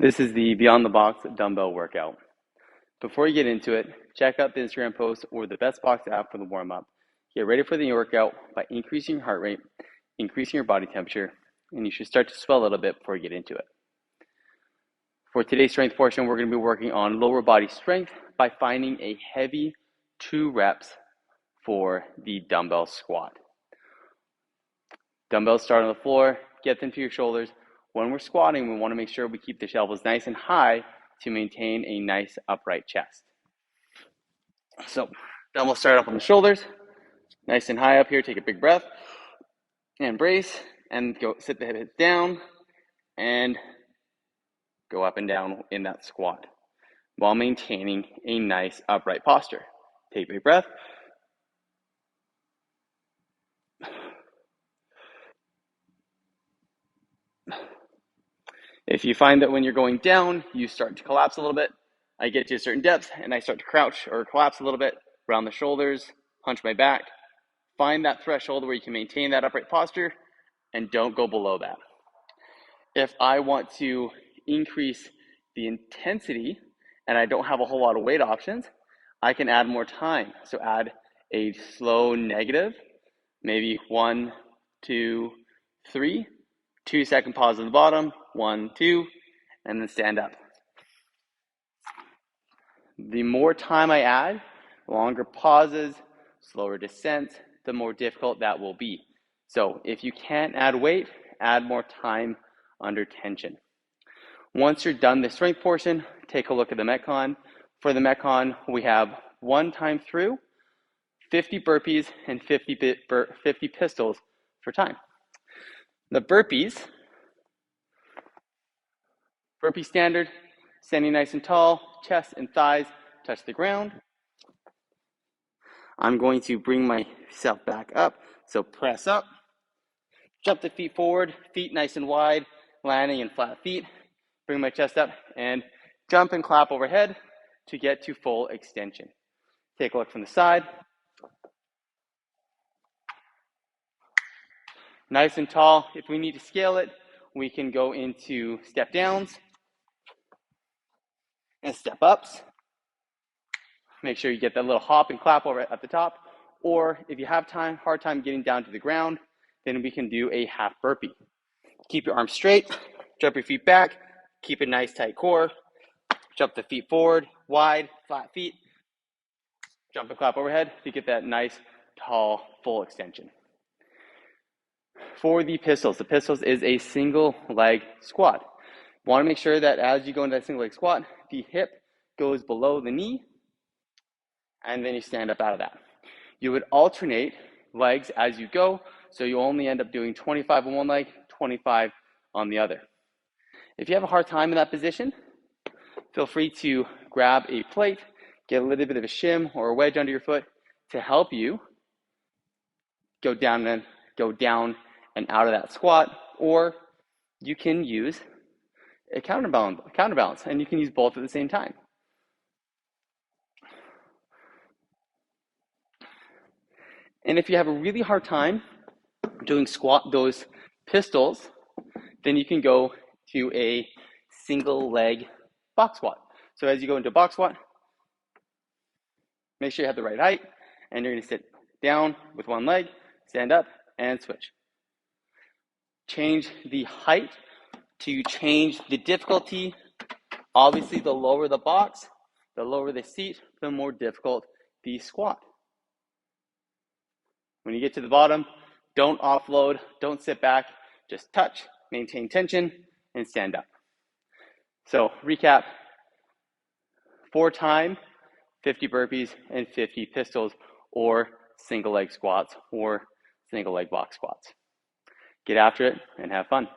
This is the Beyond the Box dumbbell workout. Before you get into it, check out the Instagram post or the BestBox app for the warm-up. Get ready for the workout by increasing your heart rate, increasing your body temperature, and you should start to swell a little bit before you get into it. For today's strength portion, we're going to be working on lower body strength by finding a heavy 2 reps for the dumbbell squat. Dumbbells start on the floor, get them to your shoulders. When we're squatting, we want to make sure we keep the elbows nice and high to maintain a nice upright chest. So dumbbells start up on the shoulders, nice and high up here. Take a big breath and brace, and go sit the hips down and go up and down in that squat while maintaining a nice upright posture. Take a big breath. If you find that when you're going down, you start to collapse a little bit, I get to a certain depth and I start to crouch or collapse a little bit around the shoulders, hunch my back. Find that threshold where you can maintain that upright posture and don't go below that. If I want to increase the intensity and I don't have a whole lot of weight options, I can add more time. So add a slow negative, maybe 1, 2, 3, 2-second pause at the bottom, 1, 2, and then stand up. The more time I add, longer pauses, slower descent, the more difficult that will be. So if you can't add weight, add more time under tension. Once you're done the strength portion, take a look at the Metcon. For the Metcon, we have 1 time through, 50 burpees, and 50 pistols for time. The burpee standard, standing nice and tall, chest and thighs touch the ground. I'm going to bring myself back up, so press up, jump the feet forward, feet nice and wide, landing in flat feet. Bring my chest up and jump and clap overhead to get to full extension. Take a look from the side. Nice and tall. If we need to scale it, we can go into step downs and step ups. Make sure you get that little hop and clap over at the top. Or if you have hard time getting down to the ground, then we can do a half burpee. Keep your arms straight, jump your feet back, keep a nice tight core, jump the feet forward, wide, flat feet, jump and clap overhead to get that nice, tall, full extension. For the pistols is a single leg squat. Want to make sure that as you go into that single leg squat, the hip goes below the knee, and then you stand up out of that. You would alternate legs as you go, so you only end up doing 25 on one leg, 25 on the other. If you have a hard time in that position, feel free to grab a plate, get a little bit of a shim or a wedge under your foot to help you go down and out of that squat, or you can use a counterbalance, and you can use both at the same time. And if you have a really hard time doing those pistols, then you can go to a single leg box squat. So as you go into box squat, make sure you have the right height, and you're going to sit down with one leg, stand up, and switch. Change the height to change the difficulty. Obviously, the lower the box, the lower the seat, the more difficult the squat. When you get to the bottom, don't offload, don't sit back, just touch, maintain tension, and stand up. So recap, 4 time, 50 burpees, and 50 pistols, or single leg squats, or single leg box squats. Get after it and have fun.